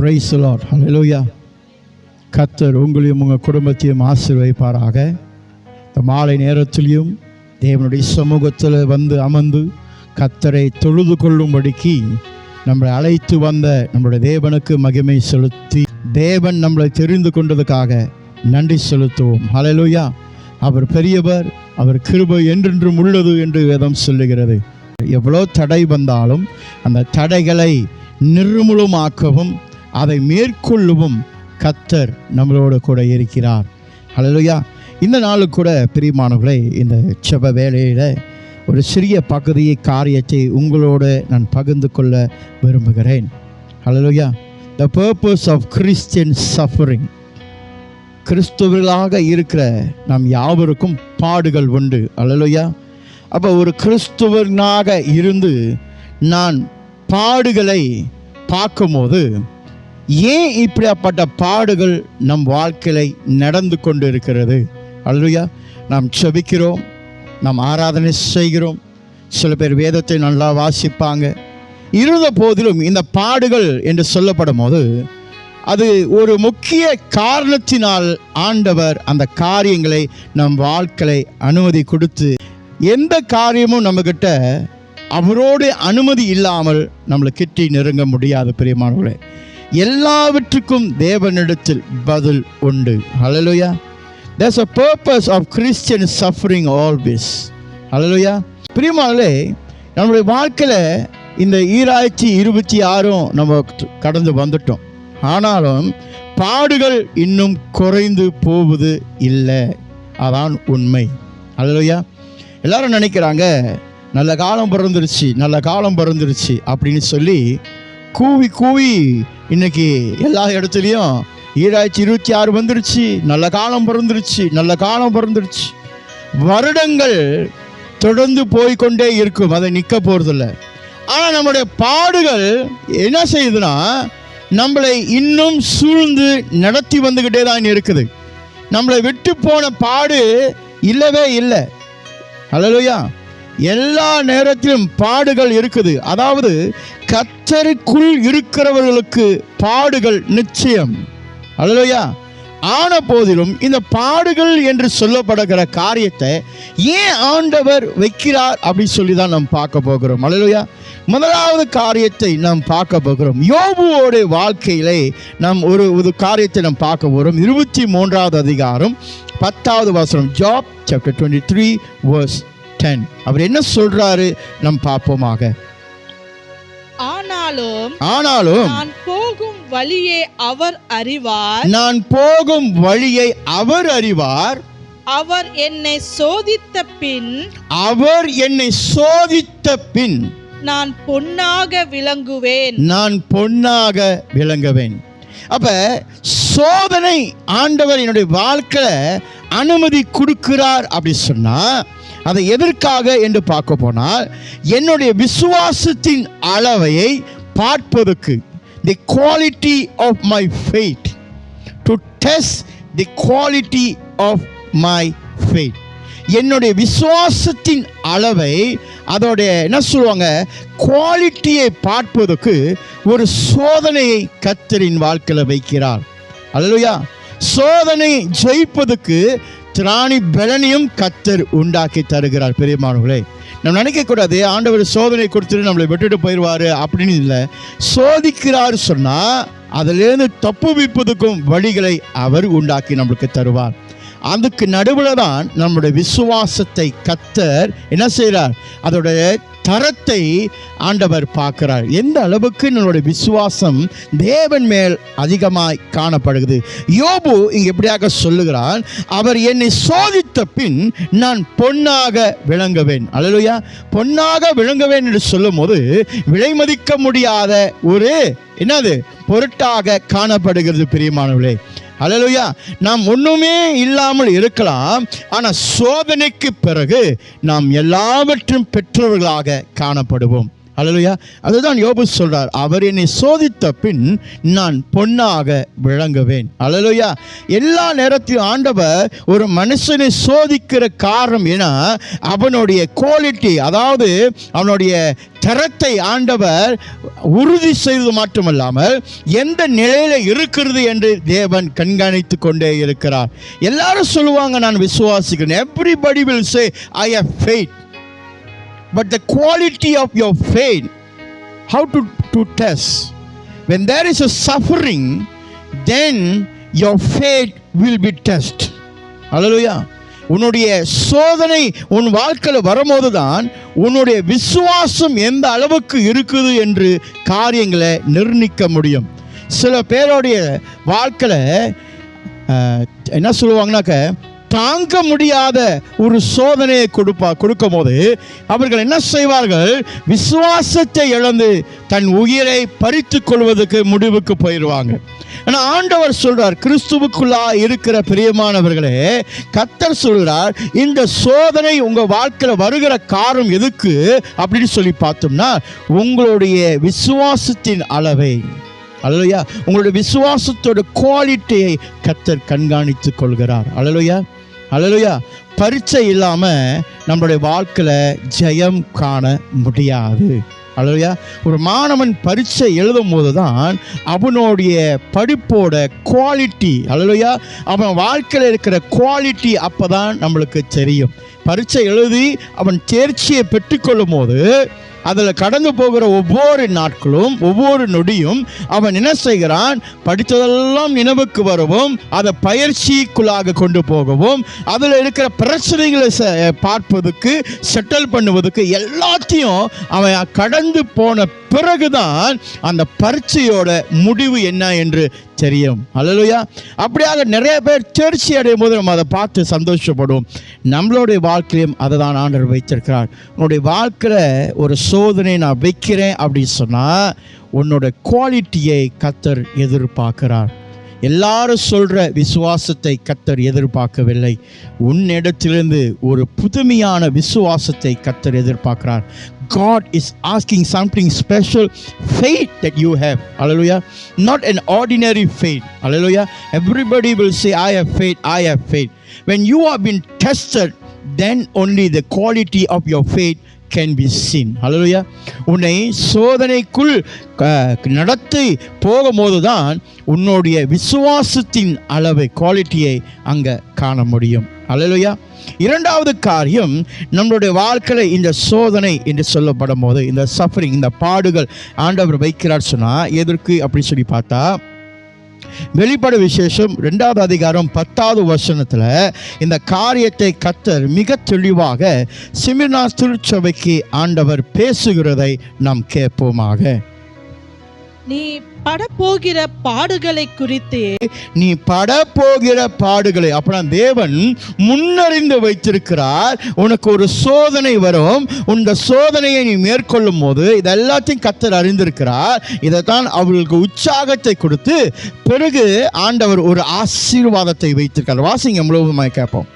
Praise the Lord. ஹல்லேலூயா. கர்த்தர் உங்களையும் உங்கள் குடும்பத்தையும் ஆசீர்வதிப்பாராக. இந்த மாலை நேரத்திலையும் தேவனுடைய சமூகத்தில் வந்து அமர்ந்து கர்த்தரை தொழுது கொள்ளும்படிக்கு நம்மளை அழைத்து வந்த நம்முடைய தேவனுக்கு மகிமை செலுத்தி தேவன் நம்மளை தெரிந்து கொண்டதுக்காக நன்றி செலுத்துவோம். ஹல்லேலூயா. அவர் பெரியவர், அவர் கிருபை என்றென்றும் உள்ளது என்று வேதம் சொல்லுகிறது. எவ்வளோ தடை வந்தாலும் அந்த தடைகளை நிர்மூலமாக்கவும் அதை மேற்கொள்ளவும் கர்த்தர் நம்மளோடு கூட இருக்கிறார். ஹல்லேலூயா. இந்த நாளுக்கு கூட பிரியமானவர்களே, இந்த செப வேளையில் ஒரு சிறிய பகுதியை காரியத்தை உங்களோடு நான் பகிர்ந்து கொள்ள விரும்புகிறேன். Hallelujah. The purpose of Christian suffering. கிறிஸ்துவர்களாக இருக்கிற நாம் யாவருக்கும் பாடுகள் உண்டு. ஹல்லேலூயா. அப்போ ஒரு கிறிஸ்துவனாக இருந்து நான் பாடுகளை பார்க்கும்போது ஏன் இப்படிப்பட்ட பாடுகள் நம் வாழ்க்கையில் நடந்து கொண்டு இருக்கிறது? ஹல்லேலூயா. நாம் செபிக்கிறோம், நாம் ஆராதனை செய்கிறோம், சில பேர் வேதத்தை நல்லா வாசிப்பாங்க. இருந்த போதிலும் இந்த பாடுகள் என்று சொல்லப்படும் போது அது ஒரு முக்கிய காரணத்தினால் ஆண்டவர் அந்த காரியங்களை நம் வாழ்க்கையை அனுமதி கொடுத்து, எந்த காரியமும் நம்மக்கிட்ட அவரோடு அனுமதி இல்லாமல் நம்மளை கிட்டி நெருங்க முடியாது. பிரியமானவர்களே, எல்லாவற்றுக்கும் தேவனிடத்தில் பதில் உண்டு. ஹல்லேலூயா. There's a purpose of Christian suffering always. ஹல்லேலூயா. பிரியமானவர்களே, நம்முடைய வாழ்க்கையில் இந்த 2026 நம்ம கடந்து வந்துட்டோம். ஆனாலும் பாடுகள் இன்னும் குறைந்து போவது இல்லை. அதான் உண்மை. ஹல்லேலூயா. எல்லாரும் நினைக்கிறாங்க நல்ல காலம் பிறந்துருச்சு, நல்ல காலம் பிறந்துருச்சு அப்படின்னு சொல்லி கூவி கூவி இன்னைக்கு எல்லா இடத்துலையும் 2026 வந்துருச்சு, நல்ல காலம் பிறந்துருச்சு, நல்ல காலம் பிறந்துருச்சு. வருடங்கள் தொடர்ந்து போய்கொண்டே இருக்கும், அதை நிற்க போகிறதில்ல. ஆனால் நம்முடைய பாடுகள் என்ன செய்யுதுன்னா நம்மளை இன்னும் சூழ்ந்து நடத்தி வந்துக்கிட்டே தான் இருக்குது. நம்மளை விட்டு போன பாடு இல்லவே இல்லை. ஹல்லேலூயா. எல்லா நேரத்திலும் பாடுகள் இருக்குது. அதாவது கர்த்தருக்குள் இருக்கிறவர்களுக்கு பாடுகள் நிச்சயம். ஹல்லேலூயா. ஆன போதிலும் இந்த பாடுகள் என்று சொல்லப்படுகிற காரியத்தை ஏன் ஆண்டவர் வைக்கிறார் அப்படின்னு சொல்லி தான் நாம் பார்க்க போகிறோம். ஹல்லேலூயா. முதலாவது காரியத்தை நாம் பார்க்க போகிறோம். யோபுவோட வாழ்க்கையிலே நாம் ஒரு காரியத்தை நாம் பார்க்க போகிறோம். 23வது அதிகாரம் 10வது வசனம். Job chapter 23 verse 10. அவர் என்ன சொல்றாரு நாம் பார்ப்போமாக. ஆனாலும் நான் போகும் வழியை அவர் அறிவார். நான் போகும் வழியை அவர் அறிவார். அவர் என்னை சோதித்த பின் நான் பொன்னாக விளங்குவேன். அப்ப சோதனை ஆண்டவர் என்னுடைய வாழ்க்கையில அனுமதி கொடுக்கிறார் அப்படி சொன்னா அதை எதற்காக என்று பார்க்க போனால் என்னுடைய விசுவாசத்தின் அளவையை பார்ப்பதற்கு, the quality of my faith, to test the quality of my faith. என்னுடைய விசுவாசத்தின் அளவை, அதோடைய என்ன சொல்லுவாங்க, குவாலிட்டியை பார்ப்பதற்கு ஒரு சோதனையை கர்த்தரின் வாழ்க்கையில் வைக்கிறார். ஹல்லேலூயா. சோதனை ஜெயிப்பதற்கு திராணி பலனையும் கர்த்தர் உண்டாக்கி தருகிறார். பெரியமானவர்களே, நம்ம நினைக்கக்கூடாது ஆண்டவர் சோதனை கொடுத்துட்டு நம்மளை விட்டுட்டு போயிடுவார் அப்படின்னு இல்லை. சோதிக்கிறார் சொன்னால் அதிலேருந்து தப்புவிப்பதுக்கும் வழிகளை அவர் உண்டாக்கி நம்மளுக்கு தருவார். அதுக்கு நடுவில் தான் நம்முடைய விசுவாசத்தை கர்த்தர் என்ன செய்கிறார், அதோடைய தரத்தை ஆண்டவர் பார்க்கிறார். எந்த அளவுக்கு நம்மளுடைய விசுவாசம் தேவன் மேல் அதிகமாய் காணப்படுகிறது. யோபு இங்கே எப்படியாக சொல்லுகிறார், அவர் என்னை சோதித்த பின் நான் பொன்னாக விளங்குவேன். ஹல்லேலூயா. பொன்னாக விளங்குவேன் என்று சொல்லும் போது விலை மதிக்க முடியாத ஒரு என்னது பொருட்டாக காணப்படுகிறது. பிரியமானவர்களே, ஹல்லேலூயா. நாம் ஒன்றுமே இல்லாமல் இருக்கலாம், ஆனால் சோதனைக்கு பிறகு நாம் எல்லாவற்றும் பெற்றவர்களாக காணப்படுவோம். அல்லேலூயா. அதுதான் யோபு சொல்றார், அவர் என்னை சோதித்த பின் நான் பொன்னாக விளங்குவேன். அல்லேலூயா. எல்லா நேரத்திலும் ஆண்டவர் ஒரு மனுஷனை சோதிக்கிற காரணம் ஏன்னா அவனுடைய குவாலிட்டி, அதாவது அவனுடைய தரத்தை ஆண்டவர் உறுதி செய்வது மட்டுமல்லாமல் எந்த நிலையில இருக்கிறது என்று தேவன் கண்காணித்து கொண்டே இருக்கிறார். எல்லாரும் சொல்லுவாங்க நான் விசுவாசிக்கிறேன். everybody will say I have faith. But the quality of your faith, how to test? When there is a suffering, then your faith will be tested. Hallelujah. உன்னுடைய சோதனை உன் வாழ்க்கையில் வரும்போது தான் உன்னுடைய விசுவாசம் எந்த அளவுக்கு இருக்குது என்று காரியங்களை நிர்ணயிக்க முடியும். சில பேருடைய வாழ்க்கையில் என்ன சொல்லுவாங்கனாக்க, தாங்க முடியாத ஒரு சோதனையை கொடுக்கும் போது அவர்கள் என்ன செய்வார்கள், விசுவாசத்தை இழந்து தன் உயிரை பறித்து கொள்வதற்கு முடிவுக்கு போயிடுவாங்க. ஆனால் ஆண்டவர் சொல்றார், கிறிஸ்துவுக்குள்ளா இருக்கிற பிரியமானவர்களே, கர்த்தர் சொல்றார், இந்த சோதனை உங்க வாழ்க்கையில் வருகிற காரணம் எதுக்கு அப்படின்னு சொல்லி பார்த்தோம்னா உங்களுடைய விசுவாசத்தின் அளவை, அல்லேலூயா, உங்களுடைய விசுவாசத்தோட குவாலிட்டியை கர்த்தர் கண்காணித்து கொள்கிறார். அல்லேலூயா, அல்லேலூயா. பரீட்சை இல்லாமல் நம்மளுடைய வாழ்க்கையில் ஜெயம் காண முடியாது. அல்லேலூயா. ஒரு மாணவன் பரீட்சை எழுதும் போது தான் அவனுடைய படிப்போட குவாலிட்டி, அல்லேலூயா, அவன் வாழ்க்கையில் இருக்கிற குவாலிட்டி அப்போ தான் நம்மளுக்கு தெரியும். பரீட்சை எழுதி அவன் தேர்ச்சியை பெற்றுக்கொள்ளும் போது அதில் கடந்து போகிற ஒவ்வொரு நாட்களும் ஒவ்வொரு நொடியும் அவன் என்ன செய்கிறான், படித்ததெல்லாம் நினைவுக்கு வரவும் அதை பயிற்சிக்குள்ளாக கொண்டு போகவும் அதில் இருக்கிற பிரச்சனைகளை பார்ப்பதுக்கு செட்டில் பண்ணுவதற்கு எல்லாத்தையும் அவன் கடந்து போன பிறகுதான் அந்த பரீட்சையோட முடிவு என்ன என்று தெரியும். அல்லேலூயா. அப்படியாக நிறைய பேர் தேர்ச்சி அடையும் போது நம்ம அதை பார்த்து சந்தோஷப்படுவோம். நம்மளுடைய வாழ்க்கையிலும் அதை தான் ஆண்டவர் வைத்திருக்கிறார். உன்னுடைய வாழ்க்கையில் ஒரு சோதனை நான் வைக்கிறேன் அப்படின்னு சொன்னால் உன்னோட குவாலிட்டியை கர்த்தர் எதிர்பார்க்கிறார். எல்லாரும் சொல்கிற விசுவாசத்தை கர்த்தர் எதிர்பார்க்கவில்லை. உன்னிடத்திலிருந்து ஒரு புதுமையான விசுவாசத்தை கர்த்தர் எதிர்பார்க்கிறார். God is asking something special faith that you have. Hallelujah. Not an ordinary faith. Hallelujah. Everybody will say I have faith, I have faith. When you have been tested, then only the quality of your faith can be seen. Hallelujah. உன்னை சோதனைக்குள் நடத்தி போகும்போது தான் உன்னுடைய விசுவாசத்தின் அளவை, குவாலிட்டியை அங்கே காண முடியும். ஹல்லேலூயா. இரண்டாவது காரியம், நம்மளுடைய வாழ்க்கையில் இந்த சோதனை என்று சொல்லப்படும் போது, இந்த சஃபரிங், இந்த பாடுகள் ஆண்டவர் வைக்கிறார் சொன்னால் எதற்கு அப்படி சொல்லி பார்த்தா, வெளிப்பட விசேஷம் 2வது அதிகாரம் 10வது வசனத்தில் இந்த காரியத்தை கர்த்தர் மிக தெளிவாக சிமிர்னா திருச்சபைக்கு ஆண்டவர் பேசுகிறதை நாம் கேட்போமாக. நீ படப்போகிற பாடுகளை குறித்து, நீ படப்போகிற பாடுகளை, அப்படின்னா தேவன் முன்னறிந்து வைத்திருக்கிறார். உனக்கு ஒரு சோதனை வரும், இந்த சோதனையை நீ மேற்கொள்ளும் போது இதெல்லாத்தையும் கர்த்தர் அறிந்திருக்கிறார். இதைத்தான் அவர்களுக்கு உற்சாகத்தை கொடுத்து பிறகு ஆண்டவர் ஒரு ஆசீர்வாதத்தை வைத்திருக்கிறார். வாசிங்க முழுவதுமாய் கேட்போம்.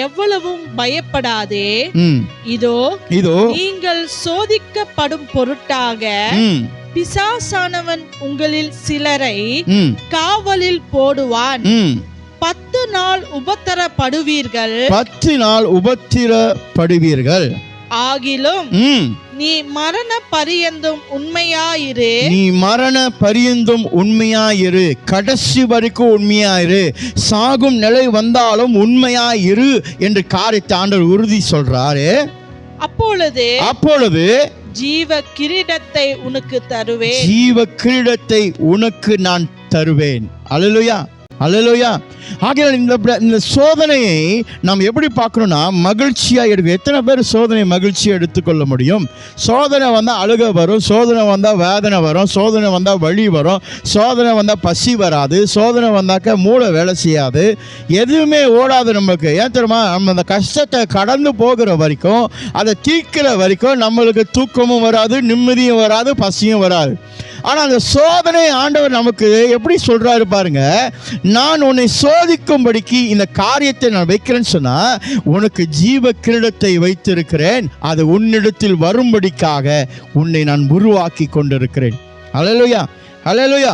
எவ்வளவும் பயப்படாதே, இதோ நீங்கள் சோதிக்கப்படும் பொருட்டாக பிசாசானவன் உங்களில் சிலரை காவலில் போடுவான். 10 நாள் உபத்திரப்படுவீர்கள். 10 நாள் உபத்திரப்படுவீர்கள். ஆகிலும் நீ மரண பரியந்தும் உண்மையாயிரு. நீ மரண பரியந்தும் உண்மையாயிரு. கடைசி வரைக்கும் உண்மையாயிரு. சாகும் நிலை வந்தாலும் உண்மையாயிரு என்று காரியத்தை ஆண்டவர் உறுதி சொல்றாரு. அப்பொழுது ஜீவ கிரீடத்தை உனக்கு தருவேன். ஜீவ கிரீடத்தை உனக்கு நான் தருவேன். அல்லேலூயா, அல்லேலூயா. ஆகையால் இந்த சோதனையை நாம் எப்படி பார்க்கணும்னா மகிழ்ச்சியாக எடுக்க. எத்தனை பேர் சோதனை மகிழ்ச்சியாக எடுத்துக்கொள்ள முடியும்? சோதனை வந்தால் அழுக வரும், சோதனை வந்தால் வேதனை வரும், சோதனை வந்தால் வலி வரும், சோதனை வந்தால் பசி வராது, சோதனை வந்தாக்க மூளை வேலை செய்யாது, எதுவுமே ஓடாது நமக்கு. ஏன் தெரியுமா? நம்ம அந்த கஷ்டத்தை கடந்து போகிற வரைக்கும், அதை தீர்க்கிற வரைக்கும் நம்மளுக்கு தூக்கமும் வராது, நிம்மதியும் வராது, பசியும் வராது. ஆனால் அந்த சோதனை ஆண்டவர் நமக்கு எப்படி சொல்றாரு பாருங்க, நான் உன்னை சோதிக்கும்படிக்கு இந்த காரியத்தை நான் வைக்கிறேன்னு சொன்னா, உனக்கு ஜீவ கிரீடத்தை வைத்திருக்கிறேன், அது உன்னிடத்தில் வரும்படிக்காக உன்னை நான் உருவாக்கி கொண்டிருக்கிறேன். அல்லேலூயா, அல்லேலூயா.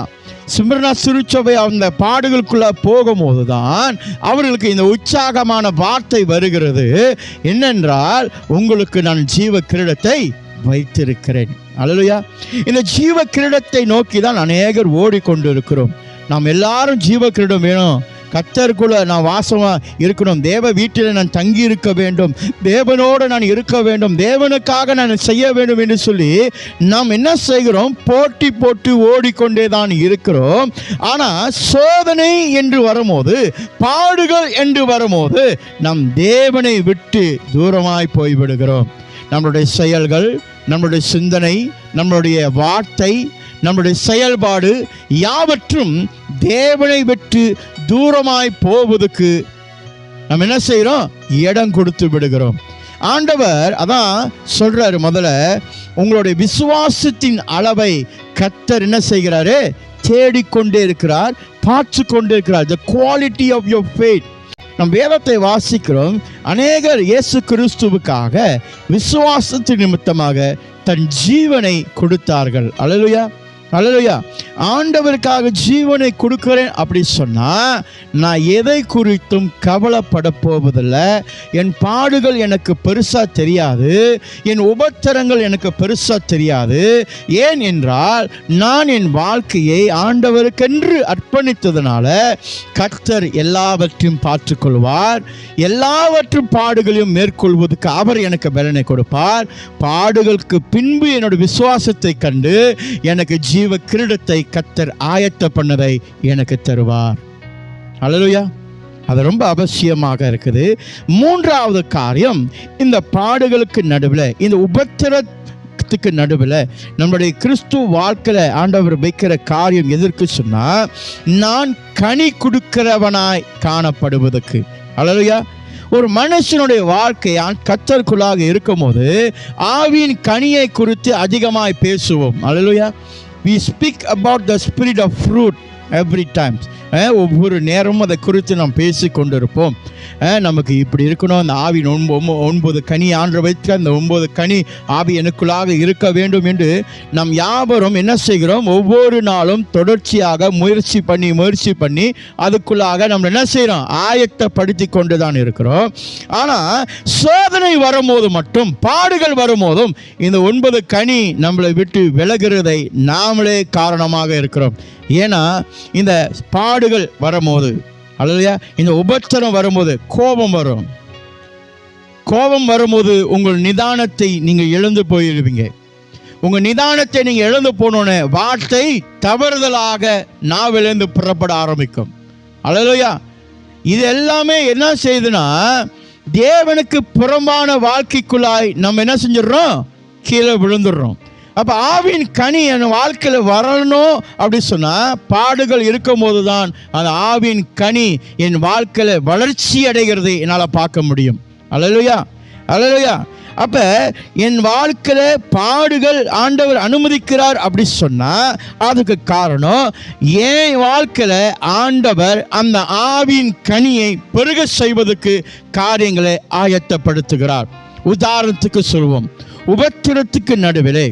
ஸ்மிர்னா திருச்சபை அந்த பாடுகளுக்குள்ள போகும்போது தான் அவர்களுக்கு இந்த உற்சாகமான வார்த்தை வருகிறது. என்னென்றால், உங்களுக்கு நான் ஜீவ கிரீடத்தை வைத்திருக்கிறேன். அல்லேலூயா. இந்த ஜீவ கிரீடத்தை நோக்கி தான் அநேகர் ஓடிக்கொண்டிருக்கிறோம். நாம் எல்லாரும் ஜீவ கிரீடம் வேணும், கர்த்தருக்குள்ள நான் வாசமா இருக்கணும், தேவ வீட்டில் நான் தங்கி இருக்க வேண்டும், தேவனோடு நான் இருக்க வேண்டும், தேவனுக்காக நான் செய்ய வேண்டும் என்று சொல்லி நாம் என்ன செய்கிறோம்? போட்டி போட்டு ஓடிக்கொண்டே தான் இருக்கிறோம். ஆனால் சோதனை என்று வரும்போது, பாடுகள் என்று வரும்போது நம் தேவனை விட்டு தூரமாய் போய்விடுகிறோம். நம்மளுடைய செயல்கள், நம்மளுடைய சிந்தனை, நம்மளுடைய வார்த்தை, நம்முடைய செயல்பாடு யாவற்றும் தேவனை விட்டு தூரமாய் போவதுக்கு நம்ம என்ன செய்கிறோம்? இடம் கொடுத்து விடுகிறோம். ஆண்டவர் அதான் சொல்றாரு, முதல்ல உங்களுடைய விசுவாசத்தின் அளவை கர்த்தர் என்ன செய்கிறாரு? தேடிக்கொண்டே இருக்கிறார், பார்த்து கொண்டே இருக்கிறார். the quality of your faith. நம் வேதத்தை வாசிக்கிறோம். அநேகர் இயேசு கிறிஸ்துவுக்காக விசுவாசத்தின் நிமித்தமாக தன் ஜீவனை கொடுத்தார்கள். அல்லேலூயா, அல்லேலூயா. ஆண்டவருக்காக ஜீவனை கொடுக்கிறேன் அப்படி சொன்னா, நான் எதை குறித்தும் கவலைப்பட போவதில்லை. என் பாடுகள் எனக்கு பெருசா தெரியாது, என் உபத்திரங்கள் எனக்கு பெருசா தெரியாது. ஏன் என்றால், நான் என் வாழ்க்கையை ஆண்டவருக்கென்று அர்ப்பணித்ததுனால கர்த்தர் எல்லாவற்றையும் பார்த்து கொள்வார். எல்லாவற்றும் பாடுகளையும் மேற்கொள்வதற்கு அவர் எனக்கு பலனை கொடுப்பார். பாடுகளுக்கு பின்பு என்னோட விசுவாசத்தை கண்டு எனக்கு ஜீவ கிரீடத்தை கர்த்தர் ஆயத்த பண்ணதை எனக்கு தருவார். அல்லேலூயா. அது ரொம்ப அவசியமாக இருக்குது. மூன்றாவது காரியம், இந்த பாடுகளுக்கு நடுவில், இந்த உபத்திரத்துக்கு நடுவில் நம்முடைய கிறிஸ்துவ வாழ்க்கையில் ஆண்டவர் வைக்கிற காரியம் எதற்கு சொன்னா, நான் கனி கொடுக்கிறவனாய் காணப்படுவதற்கு. அல்லேலூயா. ஒரு மனுஷனுடைய வாழ்க்கையான் கர்த்தருக்குள்ளாக இருக்கும்போது ஆவியின் கனியை குறித்து அதிகமாய் பேசுவோம். அல்லேலூயா. We speak about the spirit of fruit every time. ஒவ்வொரு நேரமும் அதை குறித்து நாம் பேசி கொண்டிருப்போம். நமக்கு இப்படி இருக்கணும், அந்த ஆவின் 9 கனி ஆண்டு வைத்து அந்த 9 கனி ஆவி எனக்குள்ளாக இருக்க வேண்டும் என்று நாம் யாவரும் என்ன செய்கிறோம்? ஒவ்வொரு நாளும் தொடர்ச்சியாக முயற்சி பண்ணி அதுக்குள்ளாக நம்ம என்ன செய்கிறோம்? ஆயத்தப்படுத்தி கொண்டு தான் இருக்கிறோம். ஆனால் சோதனை வரும்போது மட்டும், பாடுகள் வரும்போதும் இந்த 9 கனி நம்மளை விட்டு விலகிறதை நாமளே காரணமாக இருக்கிறோம். ஏன்னா இந்த பாடுகள் வரும்போது, அல்லையா, இந்த உபத்திரம் வரும்போது கோபம் வரும். கோபம் வரும்போது உங்கள் நிதானத்தை நீங்கள் இழந்து போயிருவீங்க. உங்கள் நிதானத்தை நீங்கள் இழந்து போனோன்னே வார்த்தை தவறுதலாக நாவிலிருந்து புறப்பட ஆரம்பிக்கும். அல்லேலூயா. இது எல்லாமே என்ன செய்யுதுன்னா, தேவனுக்கு புறம்பான வாழ்க்கைக்குள்ளாய் நம்ம என்ன செஞ்சிடறோம்? கீழே விழுந்துடுறோம். அப்போ ஆவின் கனி என் வாழ்க்கையில் வரணும் அப்படி சொன்னால், பாடுகள் இருக்கும் போது தான் அந்த ஆவின் கனி என் வாழ்க்கையில் வளர்ச்சி அடைகிறதை என்னால் பார்க்க முடியும். அல்லேலூயா, அல்லேலூயா. அப்போ என் வாழ்க்கையில் பாடுகள் ஆண்டவர் அனுமதிக்கிறார் அப்படி சொன்னால், அதுக்கு காரணம் என் வாழ்க்கையில் ஆண்டவர் அந்த ஆவின் கனியை பெருக செய்வதற்கு காரியங்களை ஆயத்தப்படுத்துகிறார். உதாரணத்துக்கு சொல்வோம், உபத்திரத்துக்கு நடுவிலே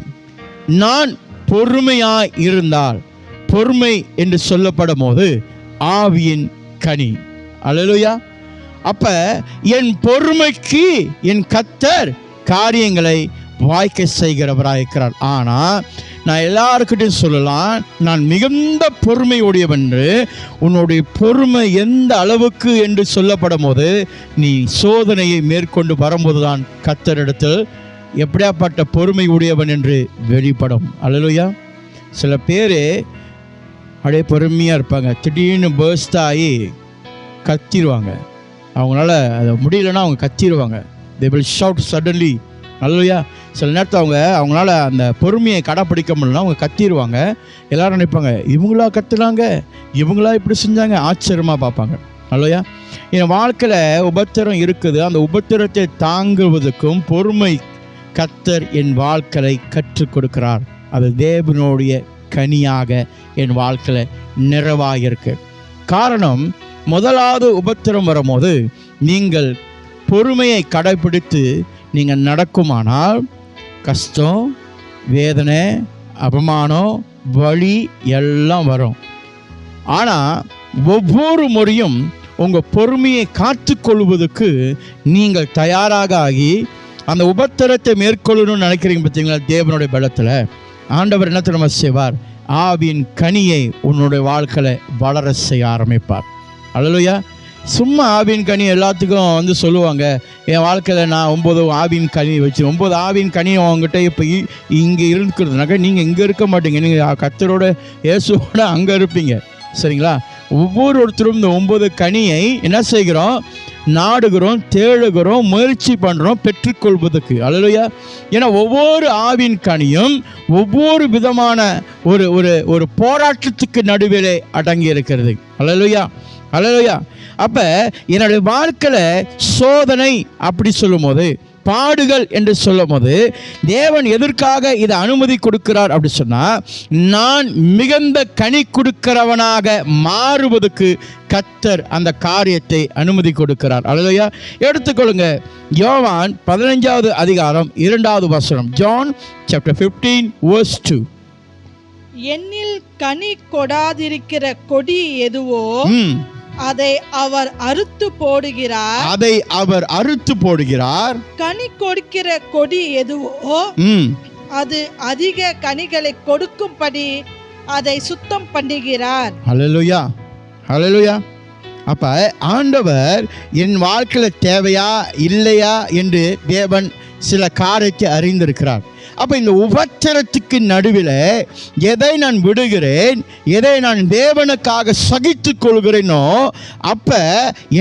நான் பொறுமையாய் இருந்தால், பொறுமை என்று சொல்லப்படும் போது ஆவியின் கனி. அல்லேலூயா. அப்ப என் பொறுமைக்கு என் கர்த்தர் காரியங்களை வாய்க்க செய்கிறவராயிருக்கிறார். ஆனால் நான் எல்லாருக்கிட்டையும் சொல்லலாம், நான் மிகுந்த பொறுமை உடையவன். உன்னுடைய பொறுமை எந்த அளவுக்கு என்று சொல்லப்படும் போது, நீ சோதனையை மேற்கொண்டு வரும்போது தான் கர்த்தரிடத்தில் எப்படியாப்பட்ட பொறுமை உடையவன் என்று வெளிப்படும். அல்லேலூயா. சில பேர் அப்படியே பொறுமையாக இருப்பாங்க, திடீர்னு பர்ஸ்ட் ஆகி கத்திடுவாங்க. அவங்களால அதை முடியலன்னா அவங்க கத்திடுவாங்க. they will shout suddenly. அல்லேலூயா. சில நேரத்தில் அவங்களால அந்த பொறுமையை கடைப்பிடிக்க முடியலன்னா அவங்க கத்திடுவாங்க. எல்லாரும் நினைப்பாங்க, இவங்களா கத்துனாங்க, இவங்களா இப்படி செஞ்சாங்க, ஆச்சரியமாக பார்ப்பாங்க. அல்லேலூயா. என் வாழ்க்கையில் உபத்திரம் இருக்குது. அந்த உபத்திரத்தை தாங்குவதற்கும் பொறுமை கர்த்தர் என் வாழ்க்கையை கற்றுக் கொடுக்கிறார். அது தேவனுடைய கனியாக என் வாழ்க்கையில் நிறைவாக இருக்கு. காரணம், முதலாவது உபத்திரம் வரும்போது நீங்கள் பொறுமையை கடைபிடித்து நீங்கள் நடக்குமானால் கஷ்டம், வேதனை, அவமானம், வலி எல்லாம் வரும். ஆனால் ஒவ்வொரு முறையும் உங்கள் பொறுமையை காத்து கொள்வதற்கு நீங்கள் தயாராக ஆகி அந்த உபத்திரத்தை மேற்கொள்ளணும்னு நினைக்கிறீங்க பார்த்தீங்களா? தேவனுடைய பலத்தில் ஆண்டவர் என்ன தெரியுமா செய்வார்? ஆவியின் கனியை உன்னுடைய வாழ்க்கையில் வளர செய்ய ஆரம்பிப்பார். அல்லேலூயா. சும்மா ஆவியின் கனி எல்லாத்துக்கும் சொல்லுவாங்க, என் வாழ்க்கையில் நான் 9 ஆவியின் கனி வச்சு 9 ஆவியின் கனி அவங்ககிட்ட இப்போ இங்கே இருக்கிறதுனாக்கா நீங்கள் இங்கே இருக்க மாட்டீங்க, நீங்கள் கர்த்தரோட இயேசுவோட அங்கே இருப்பீங்க. சரிங்களா? ஒவ்வொருத்தரும் இந்த 9 கனியை என்ன செய்கிறோம்? நாடுகிறோம், தேடுகிறோம், முயற்சி பண்ணுறோம் பெற்றுக்கொள்வதற்கு. அல்லேலூயா. ஏன்னா ஒவ்வொரு ஆவின் கனியும் ஒவ்வொரு விதமான ஒரு ஒரு ஒரு போராட்டத்துக்கு நடுவிலே அடங்கி இருக்கிறது. அல்லேலூயா, அல்லேலூயா. அப்போ என்னுடைய வாழ்க்கையில் சோதனை அப்படி சொல்லும் போது, பாடுகள் என்று சொல்லும் போது தேவன் எதற்காக இதை அனுமதி கொடுக்கிறார் அப்படி சொன்னால், நான் மிகுந்த கனி கொடுக்கிறவனாக மாறுவதற்கு கர்த்தர் அந்த காரியத்தை அனுமதி கொடுக்கிறார். அல்லேலூயா. எடுத்துக்கொள்ளுங்க, யோவான் 15வது அதிகாரம் 2வது வசனம். John chapter 15 verse 2. என்னில் கனி கொடாதிருக்கிற கொடி எதுவோ அதை அவர் அறுத்து போடுகிறார். கனி கொடுக்கிற கொடி எதுவோ அது அதிக கனிகளை கொடுக்கும்படி அதை சுத்தம் பண்ணுகிறார். ஹல்லேலூயா, ஹல்லேலூயா. அப்ப ஆண்டவர் என் வாழ்க்கையில் தேவையா இல்லையா என்று தேவன் சில காரியத்தை அறிந்திருக்கிறார். அப்போ இந்த உபத்திரத்துக்கு நடுவில் எதை நான் விடுகிறேன், எதை நான் தேவனுக்காக சகித்து கொள்கிறேனோ அப்போ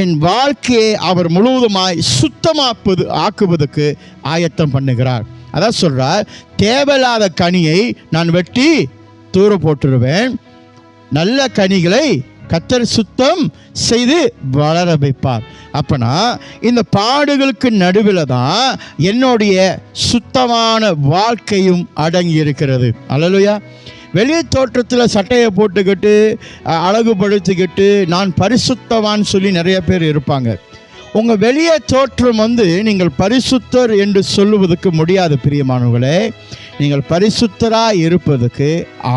என் வாழ்க்கையை அவர் முழுவதுமாய் ஆக்குவதற்கு ஆயத்தம் பண்ணுகிறார். அதான் சொல்கிறார், தேவையில்லாத கனியை நான் வெட்டி தூர போட்டுருவேன், நல்ல கனிகளை கர்த்தர் சுத்தம் செய்து வளர வைப்பார். அப்பனா இந்த பாடுகளுக்கு நடுவில் தான் என்னுடைய சுத்தமான வாழ்க்கையும் அடங்கி இருக்கிறது. அல்லேலூயா. வெளியே தோற்றத்தில் சட்டையை போட்டுக்கிட்டு அழகுபடுத்திக்கிட்டு நான் பரிசுத்தவான் சொல்லி நிறைய பேர் இருப்பாங்க. உங்கள் வெளியே தோற்றம் நீங்கள் பரிசுத்தர் என்று சொல்லுவதற்கு முடியாது பிரியமானவர்களே. நீங்கள் பரிசுத்தராக இருப்பதற்கு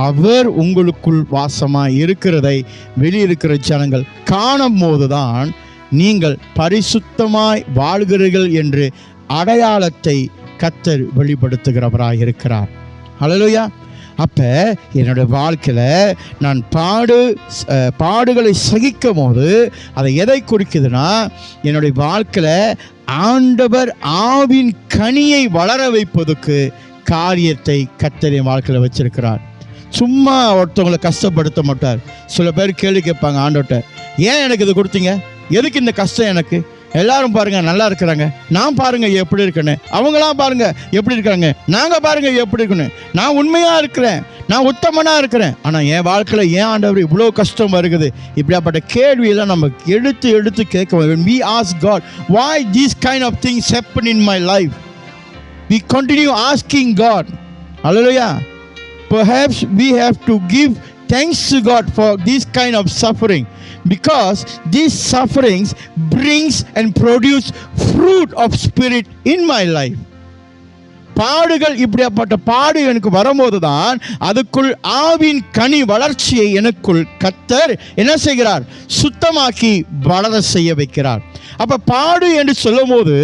அவர் உங்களுக்குள் வாசமாக இருக்கிறதை வெளியிருக்கிற ஜனங்கள் காணும் போதுதான் நீங்கள் பரிசுத்தமாய் வாழ்கிறீர்கள் என்று அடையாளத்தை கர்த்தர் வெளிப்படுத்துகிறவராக இருக்கிறார். அல்லேலூயா. அப்போ என்னுடைய வாழ்க்கையில் நான் பாடுகளை சகிக்கும் போது அதை எதை குறிக்குதுன்னா, என்னுடைய வாழ்க்கையில் ஆண்டவர் ஆவின் கனியை வளர வைப்பதற்கு காரியத்தை கர்த்தர் என் வாழ்க்கையில் வச்சிருக்கிறார். சும்மா ஒருத்தவங்களை கஷ்டப்படுத்த மாட்டார். சில பேர் கேள்வி கேட்பாங்க ஆண்டவர்கிட்ட, ஏன் எனக்கு இது கொடுத்தீங்க, எதுக்கு இந்த கஷ்டம் எனக்கு? எல்லாரும் பாருங்க நல்லா இருக்கிறாங்க, நான் பாருங்க எப்படி இருக்கேன்னு, அவங்களாம் பாருங்க எப்படி இருக்காங்க, நாங்கள் பாருங்க எப்படி இருக்குன்னு. நான் உண்மையாக இருக்கிறேன், நான் உத்தமனாக இருக்கிறேன், ஆனால் என் வாழ்க்கையில் ஏன் ஆண்டவர் இவ்வளோ கஷ்டம் வருகுது? இப்படியாப்பட்ட கேள்வியெல்லாம் நம்ம எடுத்து கேட்க. When we ask God, why these kind of things happen in my life, we continue asking God. Hallelujah. Perhaps we have to give thanks to God for this kind of suffering, because these sufferings brings and produce fruit of spirit in my life. பாடுகள் இப்படியாப்பட்ட பாடு எனக்கு வரும்போது தான் அதுக்குள் ஆவின் கனி வளர்ச்சியை எனக்குள் கர்த்தர் என்ன செய்கிறார்? சுத்தமாக்கி வளர செய்ய வைக்கிறார். அப்ப பாடு என்று சொல்லும் போது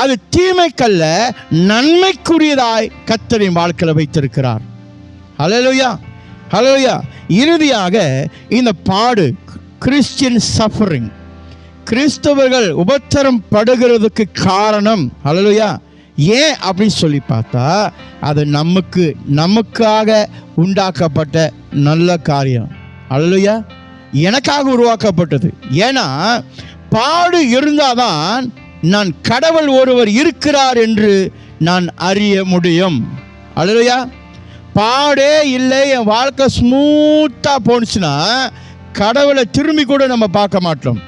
அது தீமைக்கல்ல, நன்மைக்குரியதாய் கர்த்தரின் வாழ்க்கையில் வைத்திருக்கிறார். ஹல்லேலூயா, ஹல்லேலூயா. இறுதியாக இந்த பாடு, கிறிஸ்டியன் சஃபரிங், கிறிஸ்தவர்கள் உபத்திரம் படுகிறதுக்கு காரணம், ஹல்லேலூயா, ஏன் அப்படின்னு சொல்லி பார்த்தா அது நமக்காக உண்டாக்கப்பட்ட நல்ல காரியம். ஹல்லேலூயா. எனக்காக உருவாக்கப்பட்டது. ஏன்னா பாடு இருந்தாதான் நான் கடவுள் ஒருவர் இருக்கிறார் என்று நான் அறிய முடியும். ஹல்லேலூயா. பாடே இல்லை, என் வாழ்க்கை ஸ்மூத்தாக போணுச்சுன்னா கடவுளை திரும்பி கூட நம்ம பார்க்க மாட்டோம்.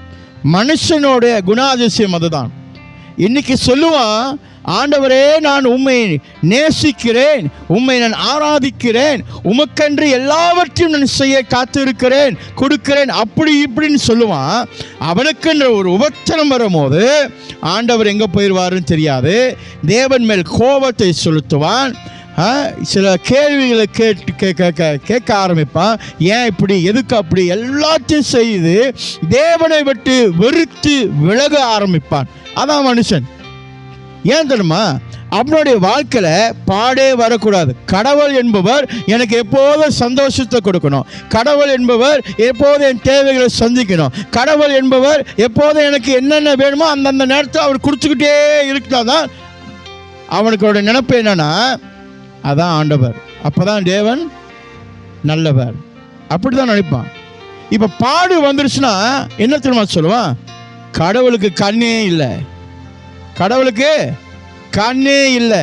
மனுஷனுடைய குணாதிசயம் அதுதான். இன்னைக்கு சொல்லுவான், ஆண்டவரே, நான் உம்மை நேசிக்கிறேன், உம்மை நான் ஆராதிக்கிறேன், உமக்கென்று எல்லாவற்றையும் நான் செய்ய காத்திருக்கிறேன், கொடுக்கிறேன், அப்படி இப்படின்னு சொல்லுவான். அவனுக்குன்ற ஒரு உபத்திரம் வரும்போது ஆண்டவர் எங்கே போயிடுவாருன்னு தெரியாது. தேவன் மேல் கோபத்தை செலுத்துவான். சில கேள்விகளை கேட்க ஆரம்பிப்பான். ஏன் இப்படி, எதுக்கு அப்படி, எல்லாத்தையும் செய்து தேவனை விட்டு வெறுத்து விலக ஆரம்பிப்பான். அதான் மனுஷன். ஏன் தெரியுமா? அவனுடைய வாழ்க்கையில் பாடே வரக்கூடாது. கடவுள் என்பவர் எனக்கு எப்போதும் சந்தோஷத்தை கொடுக்கணும், கடவுள் என்பவர் எப்போதும் என் தேவைகளை சந்திக்கணும், கடவுள் என்பவர் எப்போதும் எனக்கு என்னென்ன வேணுமோ அந்தந்த நேரத்தில் அவர் கொடுத்துக்கிட்டே இருந்தாதான் அவனுக்கோட நினைப்பு என்னன்னா, அதான் ஆண்டவர், அப்போதான் தேவன் நல்லவர், அப்படி தான் நினைப்பான். இப்போ பாடு வந்துருச்சுன்னா என்ன தெரியுமா சொல்லுவான்? கடவுளுக்கு கண்ணே இல்லை, கடவுளுக்கு கண்ணே இல்லை.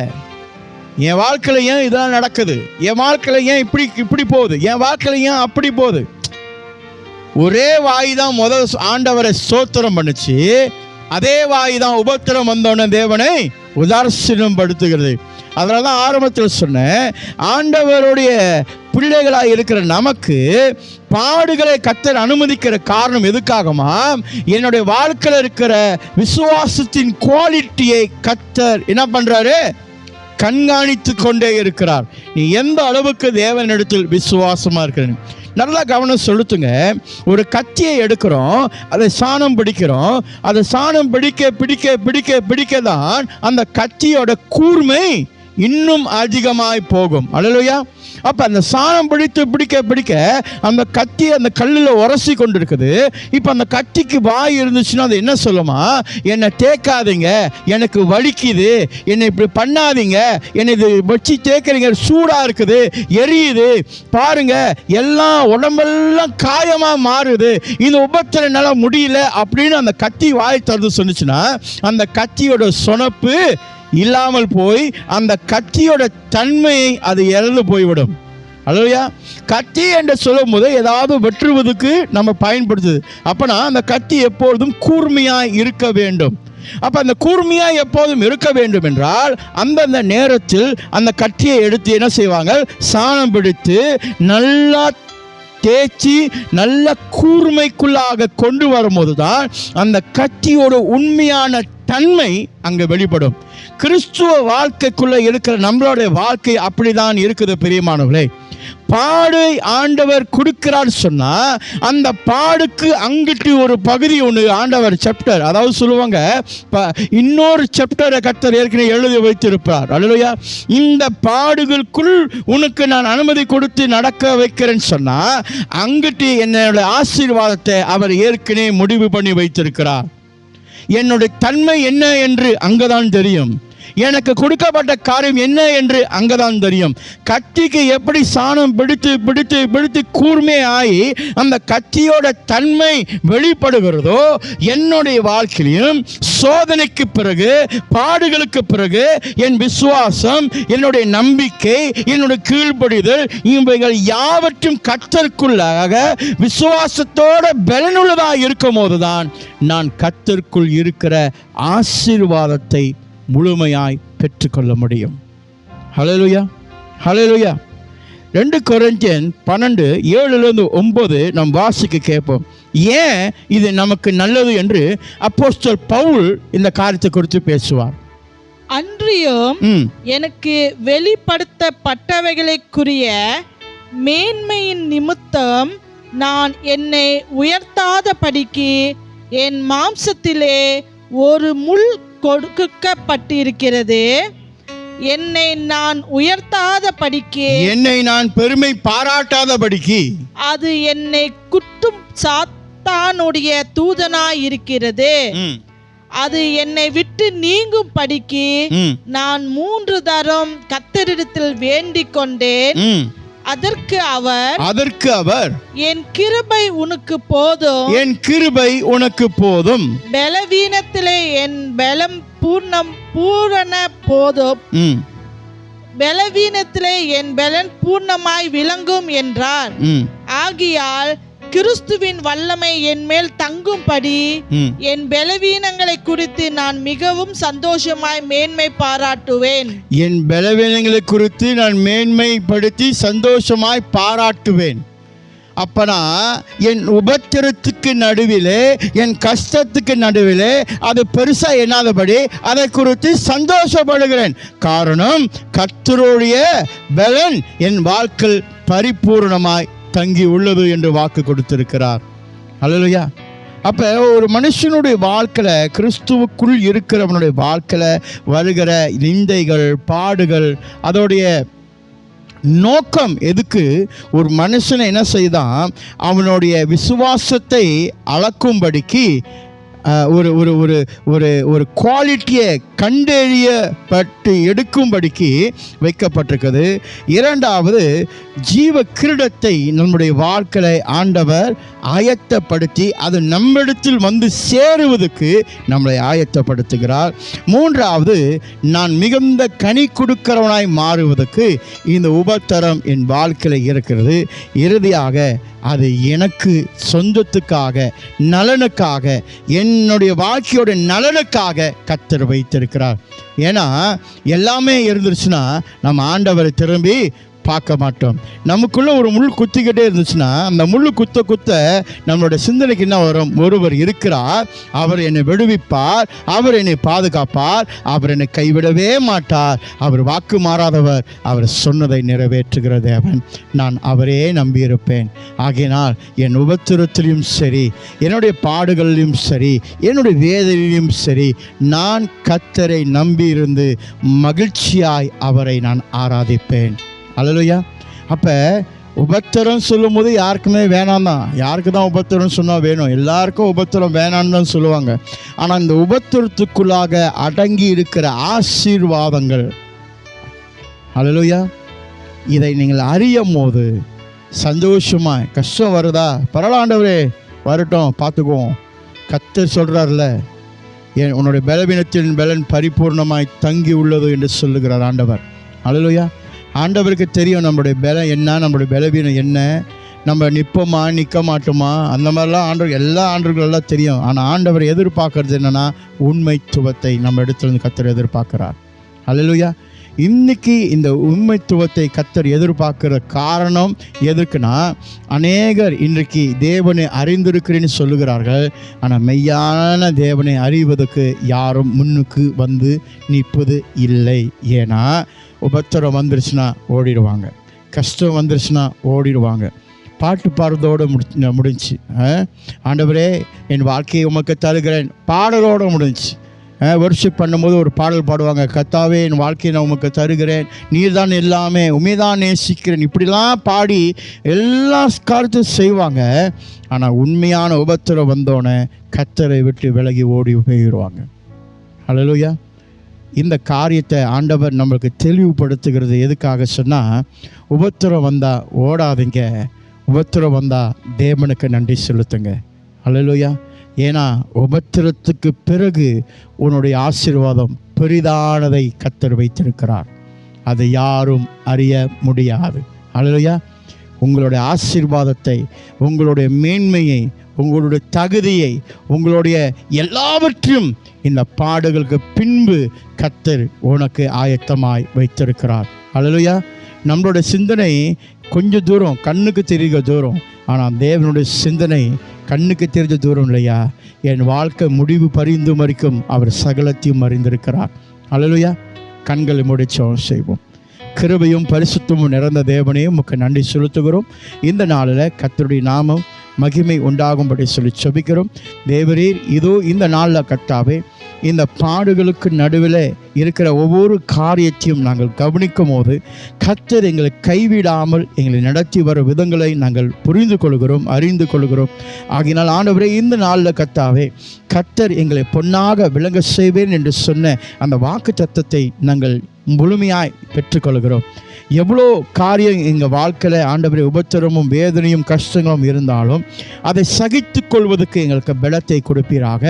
என் வாழ்க்கையில் ஏன் இதெல்லாம் நடக்குது, என் வாழ்க்கையில் ஏன் இப்படி போகுது, என் வாழ்க்கையில் ஏன் அப்படி போகுது. ஒரே வாய் தான் முதல் ஆண்டவரை ஸ்தோத்திரம் பண்ணுச்சு, அதே வாய் தான் உபத்திரம் வந்தோடனே தேவனை உதாசீனம் படுத்துகிறது. அதனால தான் ஆரம்பத்தில் சொன்னேன், ஆண்டவருடைய பிள்ளைகளாக இருக்கிற நமக்கு பாடுகளை கர்த்தர் அனுமதிக்கிற காரணம் எதுக்காகமா? என்னுடைய வாழ்க்கையில் இருக்கிற விசுவாசத்தின் குவாலிட்டியை கர்த்தர் என்ன பண்றாரு? கண்காணித்து கொண்டே இருக்கிறார். நீ எந்த அளவுக்கு தேவனிடத்தில் விசுவாசமா இருக்கிற. நல்லா கவனம் செலுத்துங்க. ஒரு கத்தியை எடுக்கிறோம், அதை சாணம் பிடிக்கிறோம், அதை சாணம் பிடிக்க தான் அந்த கத்தியோட கூர்மை இன்னும் அதிகமாய் போகும். அல்லேலூயா. அப்போ அந்த சாணம் பிடிக்க அந்த கத்தி அந்த கல்லில் உரசி கொண்டு இருக்குது. இப்போ அந்த கத்திக்கு வாய் இருந்துச்சுன்னா அது என்ன சொல்லுமா? என்னை தேக்காதீங்க, எனக்கு வலிக்குது, என்னை இப்படி பண்ணாதீங்க, என்னை இது வச்சு தேக்கிறீங்க, சூடாக இருக்குது, எரியுது, பாருங்க, எல்லாம் உடம்பெல்லாம் காயமாக மாறுது, இந்த உபத்திரம் என்னால் முடியல அப்படின்னு அந்த கத்தி வாய் திறந்து சொன்னிச்சுன்னா அந்த கத்தியோட சொனப்பு இல்லாமல் போய் அந்த கத்தியோட தன்மையை அது இழந்து போய்விடும். அல்லையா? கத்தி என்று சொல்லும் போது ஏதாவது வெட்டுவதற்கு நம்ம பயன்படுத்துது. அப்பனா அந்த கத்தி எப்பொழுதும் கூர்மையாய் இருக்க வேண்டும். அப்போ அந்த கூர்மையாக எப்போதும் இருக்க வேண்டும் என்றால் அந்தந்த நேரத்தில் அந்த கத்தியை எடுத்து என்ன செய்வாங்க? சாணம் பிடித்து நல்லா தேய்ச்சி நல்ல கூர்மைக்குள்ளாக கொண்டு வரும்போது தான் அந்த கத்தியோட உண்மையான தன்மை அங்கே வெளிப்படும். கிறிஸ்துவ வாழ்க்கைக்குள்ளே இருக்கிற நம்மளுடைய வாழ்க்கை அப்படிதான் இருக்குது பிரியமானவர்களே. பாடு ஆண்டவர் கொடுக்கிறார் சொன்னா அந்த பாடுக்கு அங்கிட்டு ஒரு பகுதி ஒன்று ஆண்டவர் சாப்டர், அதாவது சொல்லுவாங்க இன்னொரு சாப்டரை கர்த்தர் ஏற்கனவே எழுதி வைத்திருப்பார். அல்லேலூயா. இந்த பாடுகளுக்குள் உனக்கு நான் அனுமதி கொடுத்து நடக்க வைக்கிறேன்னு சொன்னா அங்கிட்டு என்னுடைய ஆசீர்வாதத்தை அவர் ஏற்கனவே முடிவு பண்ணி வைத்திருக்கிறார். என்னுடைய தன்மை என்ன என்று அங்கதான் தெரியும், எனக்கு கொடுக்கப்பட்ட காரியம் என்ன என்று அங்கதான் தெரியும். கத்திக்கு எப்படி சாணம் பிடித்து கூர்மையாகி அந்த கத்தியோட தன்மை வெளிப்படுகிறதோ என்னுடைய வாழ்க்கையிலும் சோதனைக்கு பிறகு, பாடுகளுக்கு பிறகு என் விசுவாசம், என்னுடைய நம்பிக்கை, என்னுடைய கீழ்ப்படிதல் இவைகள் யாவற்றும் கர்த்தருக்குள்ளாக விசுவாசத்தோட பலனுள்ளதாக இருக்கும் போதுதான் நான் கர்த்தருக்குள் இருக்கிற ஆசீர்வாதத்தை முழுமையாய் பெற்றுக்கொள்ள முடியும். ஹல்லேலூயா, ஹல்லேலூயா. 2 கொரிந்தியர் 12:7-9 நாம் வாசிக்க கேட்போம். ஏன் இது நமக்கு நல்லது என்று அப்போஸ்தலர் பவுல் இந்த காரியத்தை குறித்து பேசுவார். அன்றியும் எனக்கு வெளிப்படுத்தப்பட்டவைகளுக்குரிய மேன்மையின் நிமித்தம் நான் என்னை உயர்த்தாத படிக்கு என் மாம்சத்திலே ஒரு முள் கொடுக்கப்பட்டிருக்கிறது. என்னை நான் உயர்த்தாத படிக்கு, என்னை நான் பெருமை பாராட்டாத படிக்கு அது என்னை குட்டும் சாத்தானுடைய தூதனாய் இருக்கிறது. அது என்னை விட்டு நீங்கும் படிக்கு நான் 3 தரம் கர்த்தரிடத்தில் வேண்டிக் கொண்டேன். அதற்கு அவர் என் கிருபை உனக்கு போதும், என் கிருபை உனக்கு போதும், பலவீனத்திலே என் பலம் பூரண போதும், பலவீனத்திலே என் பலன் பூர்ணமாய் விளங்கும் என்றார். ஆகியால் கிறிஸ்துவின் வல்லமை என் மேல் தங்கும்படி என் பலவீனங்களை குறித்து நான் மிகவும் சந்தோஷமாய் மேன்மை பாராட்டுவேன். என் பலவீனங்களை குறித்து நான் மேன்மைப்படுத்தி சந்தோஷமாய் பாராட்டுவேன். அப்பனா என் உபத்திரத்துக்கு நடுவிலே, என் கஷ்டத்துக்கு நடுவிலே அது பெருசா எண்ணாதபடி அதை குறித்து சந்தோஷப்படுகிறேன். காரணம், கர்த்தருடைய பலன் என் வாழ்க்கையில் பரிபூர்ணமாய் தங்கி உள்ளது என்று வாக்கு கொடுத்திருக்கிறார். அல்லேலூயா. அப்போ ஒரு மனுஷனுடைய வாழ்க்கையில், கிறிஸ்துவுக்குள் இருக்கிறவனுடைய வாழ்க்கையில் வருகிற நிந்தைகள், பாடுகள், அதோடைய நோக்கம் எதுக்கு? ஒரு மனுஷனை என்ன செய்தான், அவனுடைய விசுவாசத்தை அளக்கும்படிக்கு ஒரு ஒரு ஒரு ஒரு ஒரு குவாலிட்டியை கண்டறியப்பட்டு எடுக்கும்படிக்கு வைக்கப்பட்டிருக்குது. இரண்டாவது, ஜீவ கிரீடத்தை நம்முடைய வாழ்க்கையை ஆண்டவர் ஆயத்தப்படுத்தி அது நம்மிடத்தில் வந்து சேருவதற்கு நம்மளை ஆயத்தப்படுத்துகிறார். மூன்றாவது, நான் மிகுந்த கனி கொடுக்கிறவனாய் மாறுவதற்கு இந்த உபத்திரம் என் வாழ்க்கையில் இருக்கிறது. இறுதியாக அது எனக்கு சொந்தத்துக்காக, நலனுக்காக, என்னுடைய வாழ்க்கையோட நலனுக்காக கர்த்தர் வைத்திருக்கிறார். ஏன்னா எல்லாமே இருந்துருச்சுன்னா நம்ம ஆண்டவரை திரும்பி பார்க்க மாட்டோம். நமக்குள்ள ஒரு முள் குத்திக்கிட்டே இருந்துச்சுன்னா அந்த முள் குத்த குத்த நம்மளோட சிந்தனைக்கு என்ன வரும்? ஒருவர் இருக்கிறார், அவர் என்னை விடுவிப்பார், அவர் என்னை பாதுகாப்பார், அவர் என்னை கைவிடவே மாட்டார், அவர் வாக்கு மாறாதவர், அவர் சொன்னதை நிறைவேற்றுகிற தேவன், நான் அவரே நம்பியிருப்பேன். ஆகையினால் என் உபத்திரத்திலும் சரி, என்னுடைய பாடுகளிலும் சரி, என்னுடைய வேதனையிலும் சரி, நான் கர்த்தரை நம்பியிருந்து மகிழ்ச்சியாய் அவரை நான் ஆராதிப்பேன். அல்லேலூயா. அப்போ உபத்திரம் சொல்லும் போது யாருக்குமே வேணாம் தான். யாருக்கு தான் உபத்திரம் சொன்னால் வேணும்? எல்லாருக்கும் உபத்திரம் வேணான்னு தான் சொல்லுவாங்க. ஆனால் இந்த உபத்திரத்துக்குள்ளாக அடங்கி இருக்கிற ஆசீர்வாதங்கள், அல்லேலூயா, இதை நீங்கள் அறியும் போது சந்தோஷமாக, கஷ்டம் வருதா, பரவாயில்லை வரட்டும் பார்த்துக்குவோம், கர்த்தர் சொல்கிறார்ல, உன்னுடைய பலவீனத்தின் பலன் பரிபூர்ணமாய் தங்கி உள்ளது என்று சொல்லுகிறார் ஆண்டவர். அல்லேலூயா. ஆண்டவருக்கு தெரியும் நம்மளுடைய பலம் என்ன, நம்மளுடைய பலவீனம் என்ன, நம்ம நிற்போமா நிற்க மாட்டோமா, அந்த மாதிரிலாம் எல்லா ஆண்டவர்களெல்லாம் தெரியும். ஆனால் ஆண்டவர் எதிர்பார்க்கறது என்னென்னா உண்மைத்துவத்தை நம்ம இடத்துலேருந்து கர்த்தர் எதிர்பார்க்குறார். அல்லேலூயா. இன்னைக்கு இந்த உண்மைத்துவத்தை கர்த்தர் எதிர்பார்க்குற காரணம் எதுக்குன்னா, அநேகர் இன்றைக்கு தேவனை அறிந்திருக்கிறேன்னு சொல்லுகிறார்கள், ஆனால் மெய்யான தேவனை அறிவதற்கு யாரும் முன்னுக்கு வந்து நிற்பது இல்லை. ஏன்னா உபத்திரம் வந்துருச்சுன்னா ஓடிடுவாங்க, கஷ்டம் வந்துருச்சுன்னா ஓடிடுவாங்க. பாட்டு பாடுறதோடு முடிஞ்சு, ஆண்டவரே என் வாழ்க்கையை உமக்கு தருகிறேன் பாடலோடு முடிஞ்சு. வர்ஷிப் பண்ணும்போது ஒரு பாடல் பாடுவாங்க, கர்த்தாவே என் வாழ்க்கையை நான் உமக்கு தருகிறேன், நீர் தான் எல்லாமே, உண்மைதான் நேசிக்கிறேன், இப்படிலாம் பாடி எல்லா காரியத்தையும் செய்வாங்க. ஆனால் உண்மையான உபத்திரம் வந்தோடனே கர்த்தரை விட்டு விலகி ஓடி போயிடுவாங்க. அல்லேலூயா. இந்த காரியத்தை ஆண்டவர் நம்மளுக்கு தெளிவுபடுத்துகிறது எதுக்காக சொன்னால், உபத்திரம் வந்தால் ஓடாதீங்க, உபத்திரம் வந்தால் தேவனுக்கு நன்றி செலுத்துங்க. அல்லேலூயா. ஏன்னா உபத்திரத்துக்கு பிறகு உன்னுடைய ஆசீர்வாதம் பெரிதானதை கர்த்தர் வைத்திருக்கிறார், அதை யாரும் அறிய முடியாது. அல்லேலூயா. உங்களுடைய ஆசீர்வாதத்தை, உங்களுடைய மேன்மையை, உங்களுடைய தகுதியை, உங்களுடைய எல்லாவற்றையும் இந்த பாடுகளுக்கு பின்பு கர்த்தர் உனக்கு ஆயத்தமாய் வைத்திருக்கிறார். அல்லேலூயா. நம்மளுடைய சிந்தனை கொஞ்சம் தூரம், கண்ணுக்கு தெரிகிற தூரம், ஆனால் தேவனுடைய சிந்தனை கண்ணுக்கு தெரிஞ்ச தூரம் இல்லையா? என் வாழ்க்கை முடிவு பரிந்தும் வரைக்கும் அவர் சகலத்தையும் அறிந்திருக்கிறார். அல்லேலூயா. கண்களை முடிச்சோம் செய்வோம். கிருபையும் பரிசுத்தமும் நிறைந்த தேவனையும் உமக்கு நன்றி செலுத்துகிறோம். இந்த நாளில் கர்த்தருடைய நாமம் மகிமை உண்டாகும்படி சொல்லி செபிக்கிறோம். தேவரீர் இதோ இந்த நாளில் கர்த்தாவே, இந்த பாடுகளுக்கு நடுவில் இருக்கிற ஒவ்வொரு காரியத்தையும் நாங்கள் கவனிக்கும் போது கர்த்தர் எங்களை கைவிடாமல் எங்களை நடத்தி வர விதங்களை நாங்கள் புரிந்து கொள்கிறோம், அறிந்து கொள்கிறோம். ஆகினால் ஆண்டவரே, இந்த நாளில் கர்த்தாவே, கர்த்தர் எங்களை பொன்னாக விளங்க செய்வேன் என்று சொன்ன அந்த வாக்கு தத்தத்தை நாங்கள் முழுமையாய் பெற்றுக்கொள்கிறோம். எவ்வளோ காரியம் எங்கள் வாழ்க்கையில் ஆண்டவரே உபத்திரமும் வேதனையும் கஷ்டங்களும் இருந்தாலும் அதை சகித்து கொள்வதற்கு எங்களுக்கு பலத்தை கொடுப்பீராக.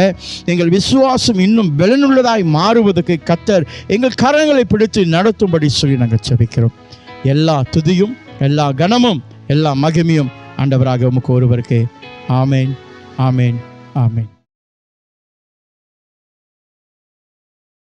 எங்கள் விசுவாசம் இன்னும் பலனுள்ளதாய் மாறுவதற்கு கர்த்தர் எங்கள் கரங்களை பிடித்து நடத்தும்படி சொல்லி நாங்கள் செபிக்கிறோம். எல்லா துதியும், எல்லா கனமும், எல்லா மகிமையும் ஆண்டவராக உமக்கு ஒருவருக்கு. ஆமேன், ஆமேன், ஆமேன்.